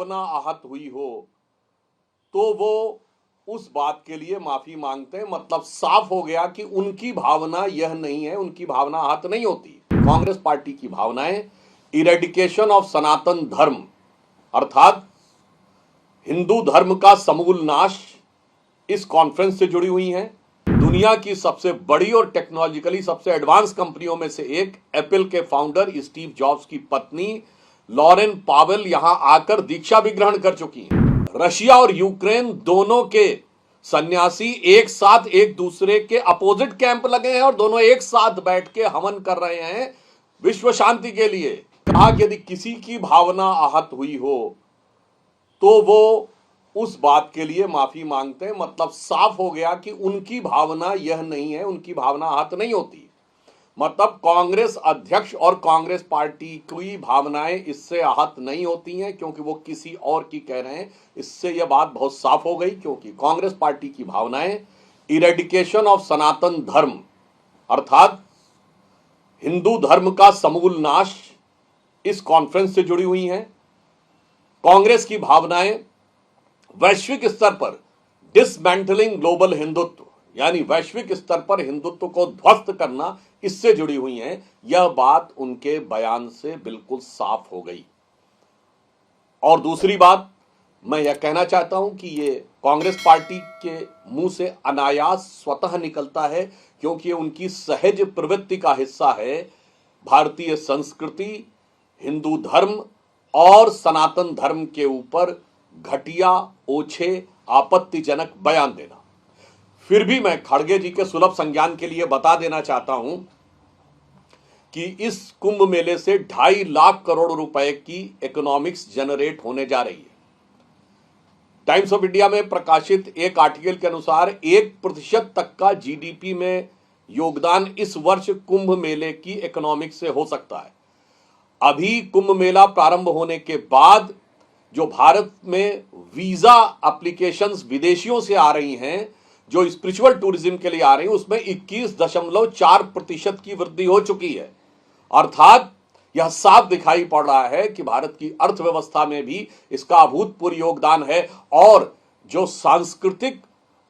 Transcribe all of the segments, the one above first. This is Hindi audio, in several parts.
भावना आहत हुई हो तो वो उस बात के लिए माफी मांगते हैं। मतलब साफ हो गया कि उनकी भावना यह नहीं है, उनकी भावना आहत नहीं होती। कांग्रेस पार्टी की भावनाएं इरेडिकेशन ऑफ सनातन धर्म अर्थात हिंदू धर्म का समूल नाश इस कॉन्फ्रेंस से जुड़ी हुई हैं। दुनिया की सबसे बड़ी और टेक्नोलॉजिकली सबसे एडवांस कंपनियों में से एक एप्पल के फाउंडर स्टीव जॉब्स की पत्नी लॉरेन पावेल यहां आकर दीक्षा भी ग्रहण कर चुकी हैं। रशिया और यूक्रेन दोनों के सन्यासी एक साथ एक दूसरे के अपोजिट कैंप लगे हैं और दोनों एक साथ बैठ के हवन कर रहे हैं विश्व शांति के लिए। कहा कि यदि किसी की भावना आहत हुई हो तो वो उस बात के लिए माफी मांगते हैं। मतलब साफ हो गया कि उनकी भावना यह नहीं है, उनकी भावना आहत नहीं होती। मतलब कांग्रेस अध्यक्ष और कांग्रेस पार्टी की भावनाएं इससे आहत नहीं होती हैं क्योंकि वो किसी और की कह रहे हैं। इससे यह बात बहुत साफ हो गई क्योंकि कांग्रेस पार्टी की भावनाएं इरेडिकेशन ऑफ सनातन धर्म अर्थात हिंदू धर्म का समूल नाश इस कॉन्फ्रेंस से जुड़ी हुई हैं। कांग्रेस की भावनाएं वैश्विक स्तर पर डिसमेंटलिंग ग्लोबल हिंदुत्व यानी वैश्विक स्तर पर हिंदुत्व को ध्वस्त करना इससे जुड़ी हुई हैं। यह बात उनके बयान से बिल्कुल साफ हो गई। और दूसरी बात मैं यह कहना चाहता हूं कि ये कांग्रेस पार्टी के मुंह से अनायास स्वतः निकलता है क्योंकि ये उनकी सहज प्रवृत्ति का हिस्सा है। भारतीय संस्कृति, हिंदू धर्म और सनातन धर्म के ऊपर घटिया, ओछे, आपत्तिजनक बयान देना। फिर भी मैं खड़गे जी के सुलभ संज्ञान के लिए बता देना चाहता हूं कि इस कुंभ मेले से 2.5 लाख करोड़ रुपए की इकोनॉमिक्स जनरेट होने जा रही है। टाइम्स ऑफ इंडिया में प्रकाशित एक आर्टिकल के अनुसार 1% तक का जीडीपी में योगदान इस वर्ष कुंभ मेले की इकोनॉमिक्स से हो सकता है। अभी कुंभ मेला प्रारंभ होने के बाद जो भारत में वीजा एप्लीकेशंस विदेशियों से आ रही हैं, जो स्पिरिचुअल टूरिज्म के लिए आ रही हैं, उसमें 21.4% की वृद्धि हो चुकी है। अर्थात यह साफ दिखाई पड़ रहा है कि भारत की अर्थव्यवस्था में भी इसका अभूतपूर्व योगदान है। और जो सांस्कृतिक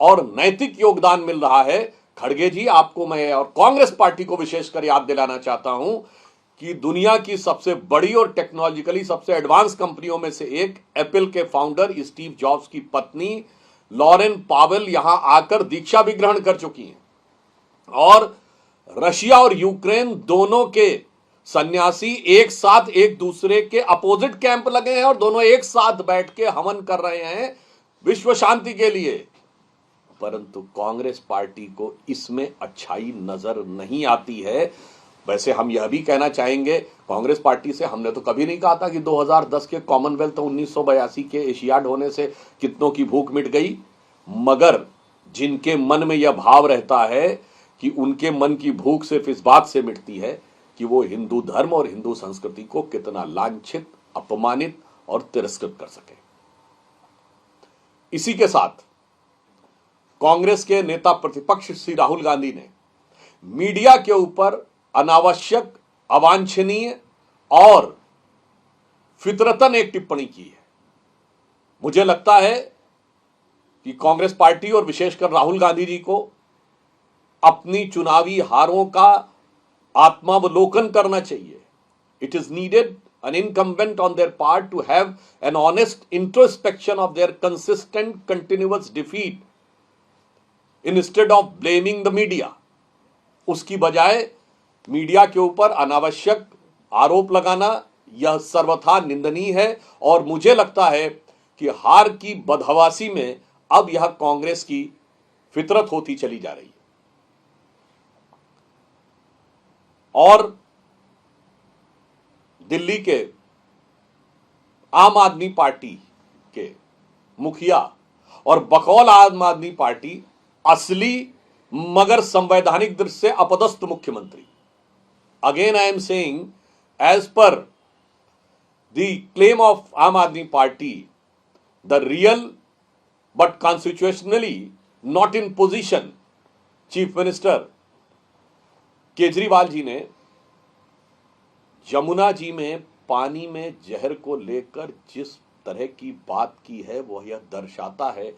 और नैतिक योगदान मिल रहा है, खड़गे जी आपको मैं और कांग्रेस पार्टी को विशेषकर याद दिलाना चाहता हूं कि दुनिया की सबसे बड़ी और टेक्नोलॉजिकली सबसे एडवांस कंपनियों में से एक एप्पल के फाउंडर स्टीव जॉब्स की पत्नी लॉरेन पावेल यहां आकर दीक्षा भी ग्रहण कर चुकी हैं। और रशिया और यूक्रेन दोनों के सन्यासी एक साथ एक दूसरे के अपोजिट कैंप लगे हैं और दोनों एक साथ बैठ के हवन कर रहे हैं विश्व शांति के लिए। परंतु कांग्रेस पार्टी को इसमें अच्छाई नजर नहीं आती है। वैसे हम यह भी कहना चाहेंगे, कांग्रेस पार्टी से हमने तो कभी नहीं कहा था कि 2010 के कॉमनवेल्थ 1982 के एशियाड होने से कितनों की भूख मिट गई। मगर जिनके मन में यह भाव रहता है कि उनके मन की भूख सिर्फ इस बात से मिटती है कि वो हिंदू धर्म और हिंदू संस्कृति को कितना लांछित, अपमानित और तिरस्कृत कर सके। इसी के साथ कांग्रेस के नेता प्रतिपक्ष श्री राहुल गांधी ने मीडिया के ऊपर अनावश्यक, अवांछनीय और फितरतन एक टिप्पणी की है। मुझे लगता है कि कांग्रेस पार्टी और विशेषकर राहुल गांधी जी को अपनी चुनावी हारों का आत्मावलोकन करना चाहिए। It is needed an incumbent on their part to have an honest introspection of their consistent continuous defeat instead of blaming the media. उसकी बजाय मीडिया के ऊपर अनावश्यक आरोप लगाना यह सर्वथा निंदनीय है। और मुझे लगता है कि हार की बदहवासी में अब यह कांग्रेस की फितरत होती चली जा रही है। और दिल्ली के आम आदमी पार्टी के मुखिया और बकौल आम आदमी पार्टी असली मगर संवैधानिक दृष्टि से अपदस्थ मुख्यमंत्री, again I am saying as per the claim of Aam Aadmi Party, the real but constitutionally not in position chief minister Kejriwal ji ने यमुना जी में पानी में जहर को लेकर जिस तरह की बात की है वह यह दर्शाता है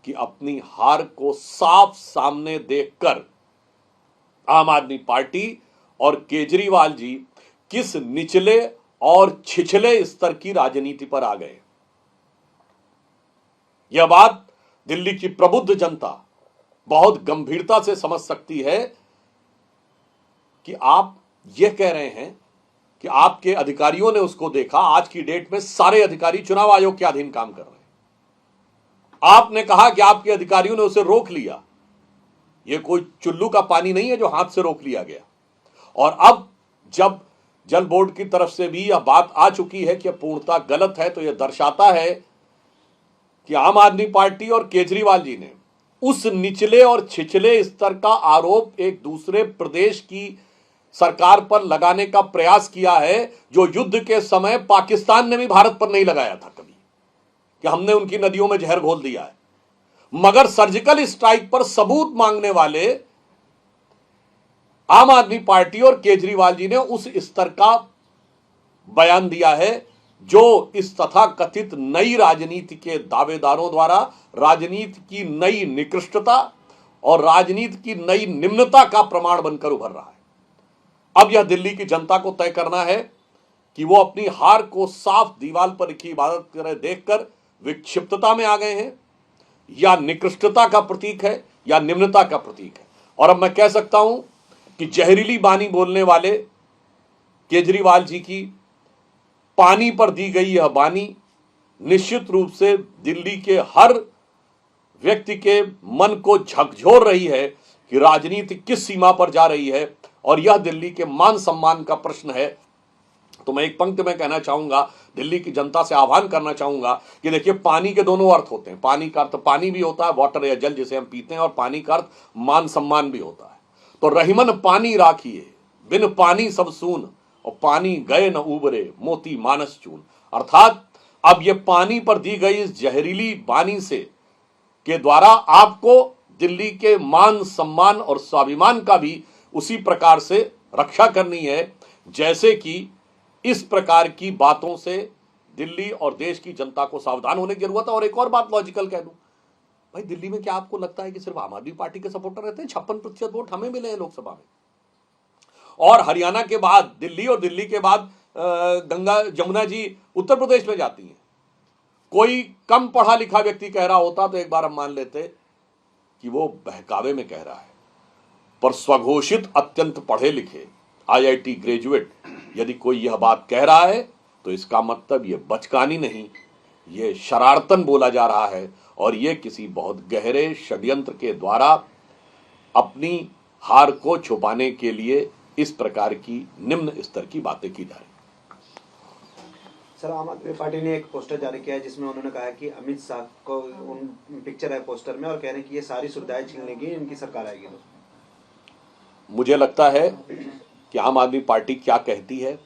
कि अपनी हार को साफ सामने देखकर आम आदमी पार्टी और केजरीवाल जी किस निचले और छिछले स्तर की राजनीति पर आ गए। यह बात दिल्ली की प्रबुद्ध जनता बहुत गंभीरता से समझ सकती है कि आप यह कह रहे हैं कि आपके अधिकारियों ने उसको देखा। आज की डेट में सारे अधिकारी चुनाव आयोग के अधीन काम कर रहे हैं। आपने कहा कि आपके अधिकारियों ने उसे रोक लिया। यह कोई चुल्लू का पानी नहीं है जो हाथ से रोक लिया गया। और अब जब जल बोर्ड की तरफ से भी यह बात आ चुकी है कि पूर्णतः गलत है, तो यह दर्शाता है कि आम आदमी पार्टी और केजरीवाल जी ने उस निचले और छिछले स्तर का आरोप एक दूसरे प्रदेश की सरकार पर लगाने का प्रयास किया है, जो युद्ध के समय पाकिस्तान ने भी भारत पर नहीं लगाया था कभी, कि हमने उनकी नदियों में जहर घोल दिया है। मगर सर्जिकल स्ट्राइक पर सबूत मांगने वाले आम आदमी पार्टी और केजरीवाल जी ने उस स्तर का बयान दिया है जो इस तथाकथित नई राजनीति के दावेदारों द्वारा राजनीति की नई निकृष्टता और राजनीति की नई निम्नता का प्रमाण बनकर उभर रहा है। अब यह दिल्ली की जनता को तय करना है कि वो अपनी हार को साफ दीवार पर लिखी इबादत करे देखकर विक्षिप्तता में आ गए हैं, या निकृष्टता का प्रतीक है, या निम्नता का प्रतीक है। और अब मैं कह सकता हूं कि जहरीली बानी बोलने वाले केजरीवाल जी की पानी पर दी गई यह बानी निश्चित रूप से दिल्ली के हर व्यक्ति के मन को झकझोर रही है कि राजनीति किस सीमा पर जा रही है, और यह दिल्ली के मान सम्मान का प्रश्न है। तो मैं एक पंक्ति में कहना चाहूंगा, दिल्ली की जनता से आह्वान करना चाहूंगा कि देखिए, पानी के दोनों अर्थ होते हैं। पानी का अर्थ पानी भी होता है, वाटर या जल जिसे हम पीते हैं, और पानी का अर्थ मान सम्मान भी होता है। तो रहीमन पानी राखिए, बिन पानी सब सून, और पानी गए न उबरे, मोती मानस चून। अर्थात अब ये पानी पर दी गई इस जहरीली बानी से के द्वारा आपको दिल्ली के मान सम्मान और स्वाभिमान का भी उसी प्रकार से रक्षा करनी है, जैसे कि इस प्रकार की बातों से दिल्ली और देश की जनता को सावधान होने की जरूरत है। और एक और बात लॉजिकल कह दूं, भाई दिल्ली में क्या आपको लगता है कि सिर्फ आम आदमी पार्टी के सपोर्टर रहते हैं? 56% वोट हमें मिले हैं लोकसभा में। और हरियाणा के बाद दिल्ली, और दिल्ली के बाद गंगा जमुना जी उत्तर प्रदेश में जाती हैं। कोई कम पढ़ा लिखा व्यक्ति कह रहा होता तो एक बार हम मान लेते कि वो बहकावे में कह रहा है, पर स्वघोषित अत्यंत पढ़े लिखे IIT ग्रेजुएट यदि कोई यह बात कह रहा है तो इसका मतलब ये बचकानी नहीं, ये शरारतन बोला जा रहा है, और ये किसी बहुत गहरे षड्यंत्र के द्वारा अपनी हार को छुपाने के लिए इस प्रकार की निम्न स्तर की बातें की जा रही। सर, आम आदमी पार्टी ने एक पोस्टर जारी किया है जिसमें उन्होंने कहा कि अमित शाह को उन पिक्चर है पोस्टर में, और कह रहे हैं कि ये सारी सुविधाएं छीन लेंगी इनकी सरकार आएगी। मुझे लगता है कि आम आदमी पार्टी क्या कहती है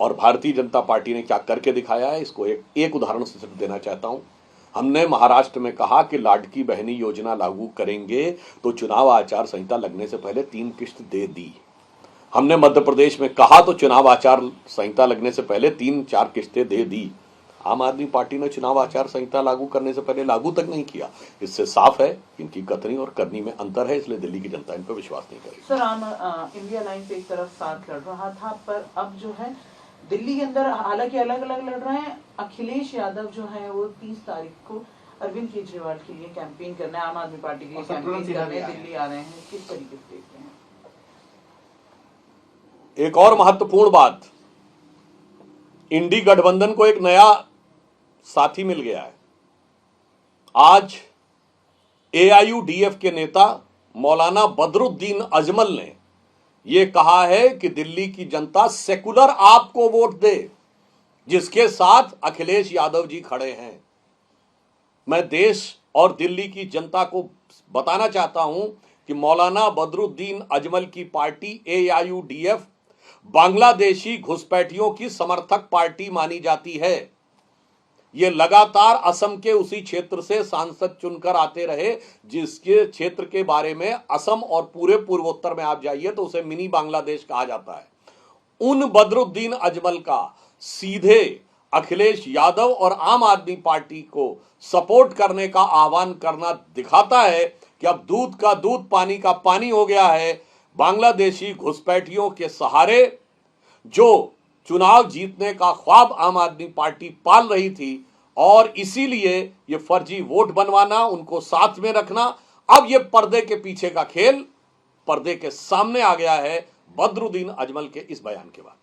और भारतीय जनता पार्टी ने क्या करके दिखाया है, इसको एक उदाहरण से सिर्फ देना चाहता हूं। हमने महाराष्ट्र में कहा कि लाडकी बहनी योजना लागू करेंगे तो चुनाव आचार संहिता लगने से पहले 3 किस्त दे दी। हमने मध्य प्रदेश में कहा तो चुनाव आचार संहिता लगने से पहले 3-4 किस्तें दे दी। आम आदमी पार्टी ने चुनाव आचार संहिता लागू करने से पहले लागू तक नहीं किया। इससे साफ है इनकी कथनी और करनी में अंतर है, इसलिए दिल्ली की जनता इन पर विश्वास नहीं करेगी। सर, इंडिया लाइन से एक तरफ साथ लड़ रहा था, पर अब जो है दिल्ली के अंदर हालांकि अलग अलग लड़ रहे हैं। अखिलेश यादव जो है वो 30 तारीख को अरविंद केजरीवाल के लिए कैंपेन करना है, आम आदमी पार्टी के लिए कैंपेन करने दिल्ली आ रहे हैं। किस तरीके से देखते हैं? एक और महत्वपूर्ण बात, इंडी गठबंधन को एक नया साथी मिल गया है। आज AIUDF के नेता मौलाना बदरुद्दीन अजमल ने यह कहा है कि दिल्ली की जनता सेकुलर आपको वोट दे, जिसके साथ अखिलेश यादव जी खड़े हैं। मैं देश और दिल्ली की जनता को बताना चाहता हूं कि मौलाना बदरुद्दीन अजमल की पार्टी AIUDF बांग्लादेशी घुसपैठियों की समर्थक पार्टी मानी जाती है। ये लगातार असम के उसी क्षेत्र से सांसद चुनकर आते रहे, जिसके क्षेत्र के बारे में असम और पूरे पूर्वोत्तर में आप जाइए तो उसे मिनी बांग्लादेश कहा जाता है। उन बदरुद्दीन अजमल का सीधे अखिलेश यादव और आम आदमी पार्टी को सपोर्ट करने का आह्वान करना दिखाता है कि अब दूध का दूध पानी का पानी हो गया है। बांग्लादेशी घुसपैठियों के सहारे जो चुनाव जीतने का ख्वाब आम आदमी पार्टी पाल रही थी और इसीलिए ये फर्जी वोट बनवाना, उनको साथ में रखना, अब ये पर्दे के पीछे का खेल पर्दे के सामने आ गया है बदरुद्दीन अजमल के इस बयान के बाद।